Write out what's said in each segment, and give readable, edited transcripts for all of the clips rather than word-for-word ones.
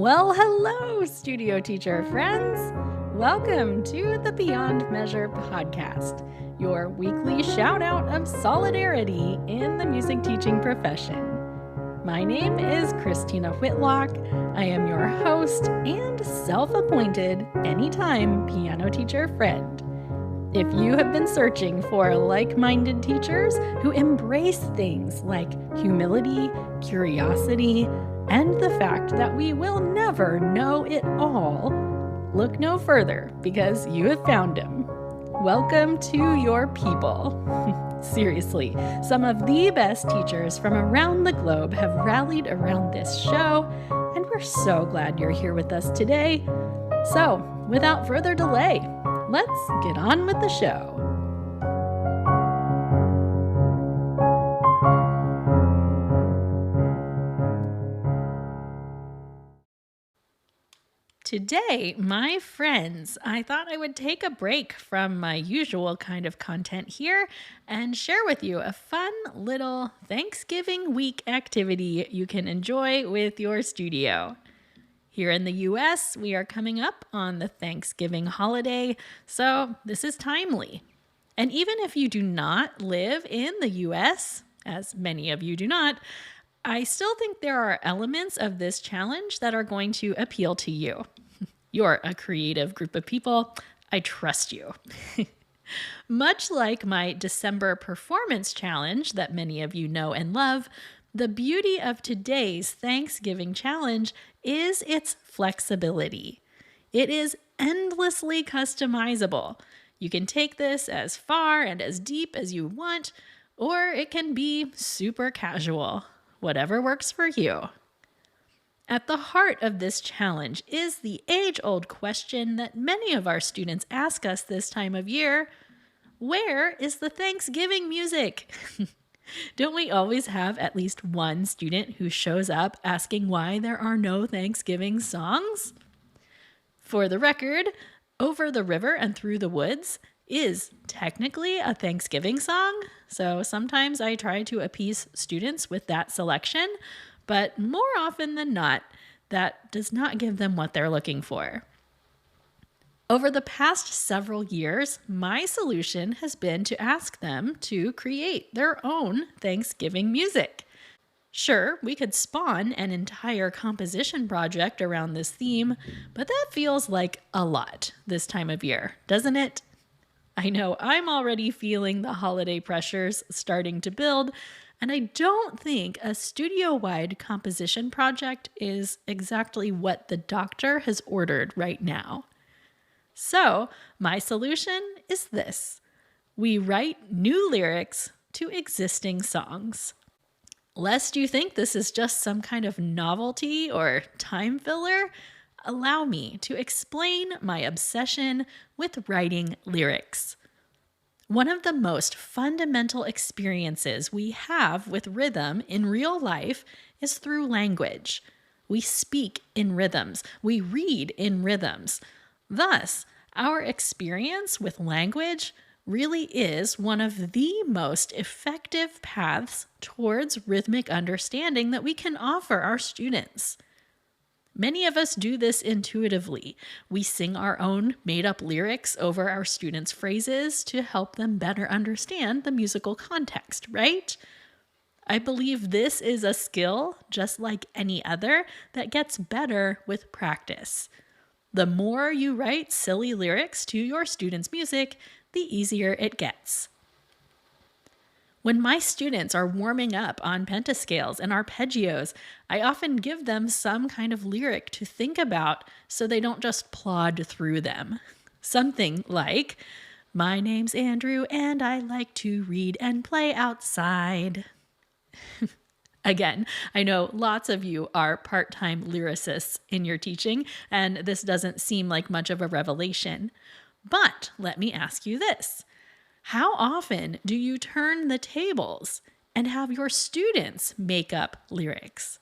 Well, hello, studio teacher friends. Welcome to the Beyond Measure podcast, your weekly shout out of solidarity in the music teaching profession. My name is Christina Whitlock. I am your host and self-appointed anytime piano teacher friend. If you have been searching for like-minded teachers who embrace things like humility, curiosity, and the fact that we will never know it all, look no further because you have found him. Welcome to your people. Seriously, some of the best teachers from around the globe have rallied around this show, and we're so glad you're here with us today. So, without further delay, let's get on with the show. Today, my friends, I thought I would take a break from my usual kind of content here and share with you a fun little Thanksgiving week activity you can enjoy with your studio. Here in the US, we are coming up on the Thanksgiving holiday, so this is timely. And even if you do not live in the US, as many of you do not, I still think there are elements of this challenge that are going to appeal to you. You're a creative group of people. I trust you. Much like my December performance challenge that many of you know and love, the beauty of today's Thanksgiving challenge is its flexibility. It is endlessly customizable. You can take this as far and as deep as you want, or it can be super casual. Whatever works for you. At the heart of this challenge is the age-old question that many of our students ask us this time of year: where is the Thanksgiving music? Don't we always have at least one student who shows up asking why there are no Thanksgiving songs? For the record, Over the River and Through the Woods is technically a Thanksgiving song, so sometimes I try to appease students with that selection, but more often than not, that does not give them what they're looking for. Over the past several years, my solution has been to ask them to create their own Thanksgiving music. Sure, we could spawn an entire composition project around this theme, but that feels like a lot this time of year, doesn't it? I know I'm already feeling the holiday pressures starting to build, and I don't think a studio-wide composition project is exactly what the doctor has ordered right now. So, my solution is this. We write new lyrics to existing songs. Lest you think this is just some kind of novelty or time filler, allow me to explain my obsession with writing lyrics. One of the most fundamental experiences we have with rhythm in real life is through language. We speak in rhythms. We read in rhythms. Thus, our experience with language really is one of the most effective paths towards rhythmic understanding that we can offer our students. Many of us do this intuitively. We sing our own made-up lyrics over our students' phrases to help them better understand the musical context, right? I believe this is a skill, just like any other, that gets better with practice. The more you write silly lyrics to your students' music, the easier it gets. When my students are warming up on pentascales and arpeggios, I often give them some kind of lyric to think about so they don't just plod through them. Something like, "My name's Andrew and I like to read and play outside." Again, I know lots of you are part-time lyricists in your teaching, and this doesn't seem like much of a revelation. But let me ask you this. How often do you turn the tables and have your students make up lyrics?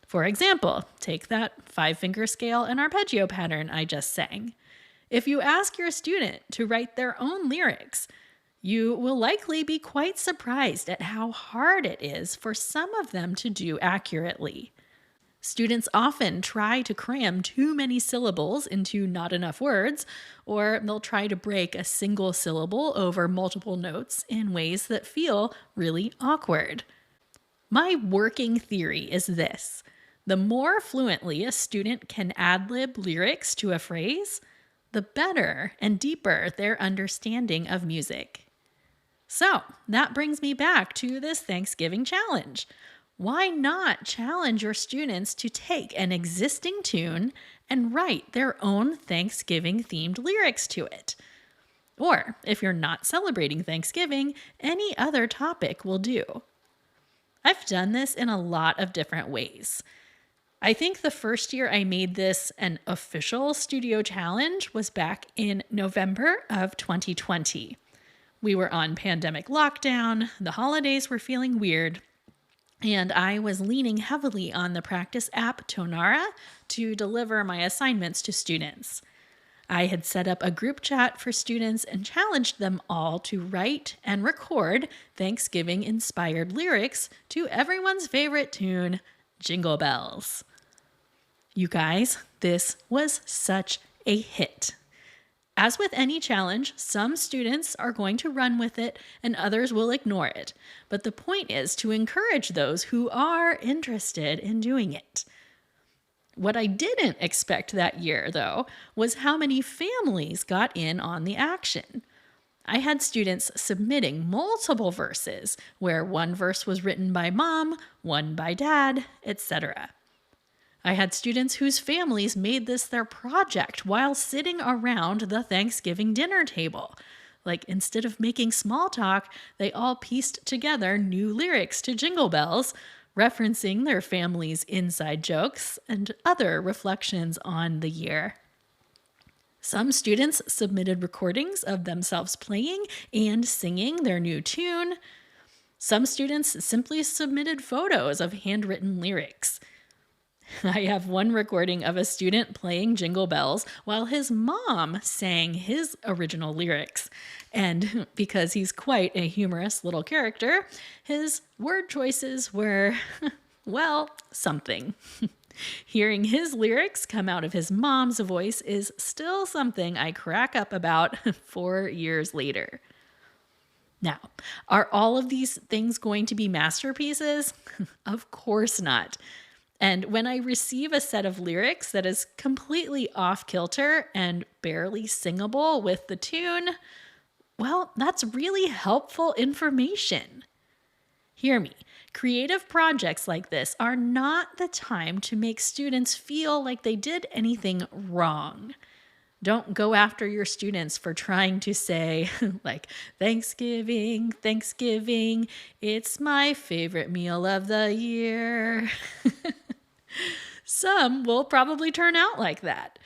For example, take that 5-finger scale and arpeggio pattern I just sang. If you ask your student to write their own lyrics, you will likely be quite surprised at how hard it is for some of them to do accurately. Students often try to cram too many syllables into not enough words, or they'll try to break a single syllable over multiple notes in ways that feel really awkward. My working theory is this: the more fluently a student can ad-lib lyrics to a phrase, the better and deeper their understanding of music. So that brings me back to this Thanksgiving challenge. Why not challenge your students to take an existing tune and write their own Thanksgiving-themed lyrics to it? Or, if you're not celebrating Thanksgiving, any other topic will do. I've done this in a lot of different ways. I think the first year I made this an official studio challenge was back in November of 2020. We were on pandemic lockdown, the holidays were feeling weird, and I was leaning heavily on the practice app Tonara to deliver my assignments to students. I had set up a group chat for students and challenged them all to write and record Thanksgiving-inspired lyrics to everyone's favorite tune, Jingle Bells. You guys, this was such a hit. As with any challenge, some students are going to run with it and others will ignore it. But the point is to encourage those who are interested in doing it. What I didn't expect that year, though, was how many families got in on the action. I had students submitting multiple verses, where one verse was written by mom, one by dad, etc. I had students whose families made this their project while sitting around the Thanksgiving dinner table. Like, instead of making small talk, they all pieced together new lyrics to Jingle Bells, referencing their family's inside jokes and other reflections on the year. Some students submitted recordings of themselves playing and singing their new tune. Some students simply submitted photos of handwritten lyrics. I have one recording of a student playing Jingle Bells while his mom sang his original lyrics. And because he's quite a humorous little character, his word choices were, well, something. Hearing his lyrics come out of his mom's voice is still something I crack up about 4 years later. Now, are all of these things going to be masterpieces? Of course not. And when I receive a set of lyrics that is completely off kilter and barely singable with the tune, well, that's really helpful information. Hear me. Creative projects like this are not the time to make students feel like they did anything wrong. Don't go after your students for trying to say, like, Thanksgiving, Thanksgiving, it's my favorite meal of the year. Some will probably turn out like that.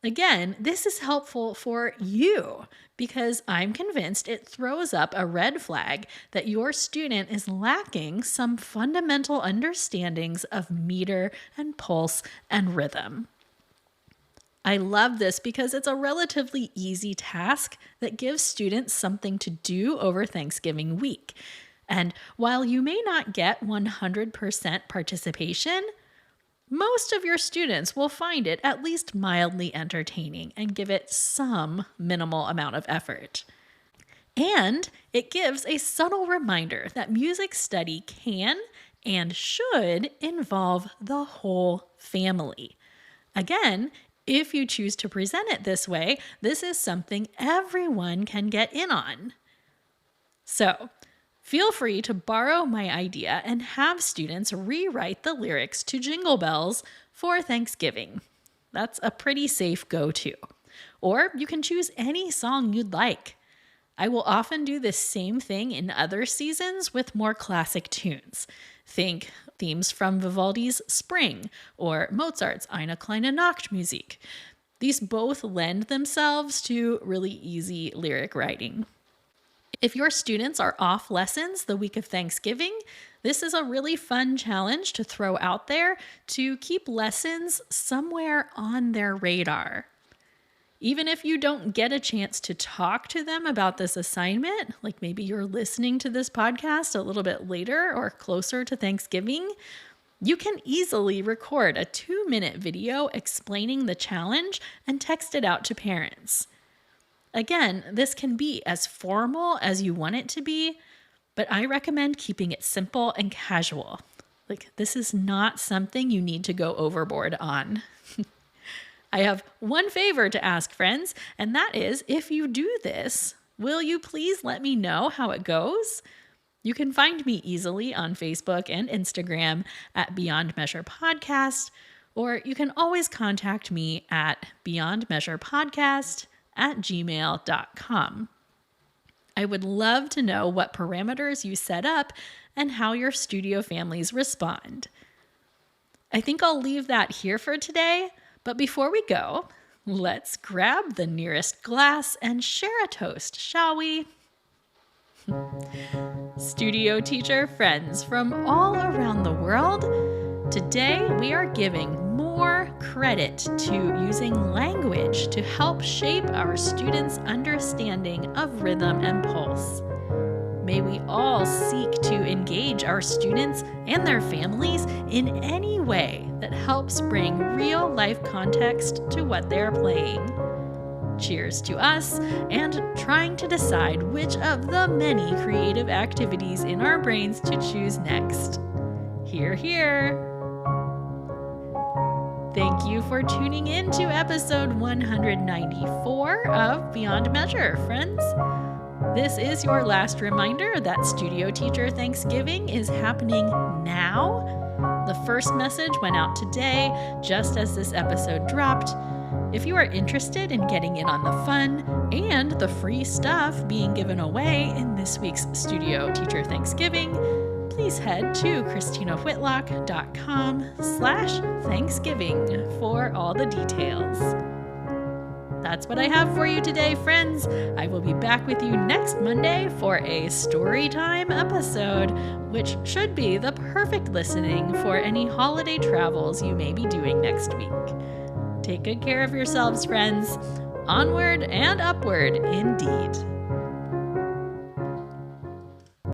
Again, this is helpful for you because I'm convinced it throws up a red flag that your student is lacking some fundamental understandings of meter and pulse and rhythm. I love this because it's a relatively easy task that gives students something to do over Thanksgiving week. And while you may not get 100% participation, most of your students will find it at least mildly entertaining and give it some minimal amount of effort. And it gives a subtle reminder that music study can and should involve the whole family. Again, if you choose to present it this way, this is something everyone can get in on. So, feel free to borrow my idea and have students rewrite the lyrics to Jingle Bells for Thanksgiving. That's a pretty safe go-to. Or you can choose any song you'd like. I will often do the same thing in other seasons with more classic tunes. Think themes from Vivaldi's Spring or Mozart's Eine kleine Nachtmusik. These both lend themselves to really easy lyric writing. If your students are off lessons the week of Thanksgiving, this is a really fun challenge to throw out there to keep lessons somewhere on their radar. Even if you don't get a chance to talk to them about this assignment, like maybe you're listening to this podcast a little bit later or closer to Thanksgiving, You can easily record a 2-minute video explaining the challenge and text it out to parents. Again, this can be as formal as you want it to be, but I recommend keeping it simple and casual. This is not something you need to go overboard on. I have one favor to ask, friends, and that is, if you do this, will you please let me know how it goes? You can find me easily on Facebook and Instagram at Beyond Measure Podcast, or you can always contact me at beyondmeasurepodcast@gmail.com. I would love to know what parameters you set up and how your studio families respond. I think I'll leave that here for today, but before we go, let's grab the nearest glass and share a toast, shall we? Studio teacher friends from all around the world, today we are giving more credit to using language to help shape our students' understanding of rhythm and pulse. May we all seek to engage our students and their families in any way that helps bring real-life context to what they're playing. Cheers to us and trying to decide which of the many creative activities in our brains to choose next. Hear, hear. Thank you for tuning in to episode 194 of Beyond Measure, friends. This is your last reminder that Studio Teacher Thanksgiving is happening now. The first message went out today, just as this episode dropped. If you are interested in getting in on the fun and the free stuff being given away in this week's Studio Teacher Thanksgiving, please head to christinawhitlock.com/Thanksgiving for all the details. That's what I have for you today, friends. I will be back with you next Monday for a story time episode, which should be the perfect listening for any holiday travels you may be doing next week. Take good care of yourselves, friends. Onward and upward, indeed.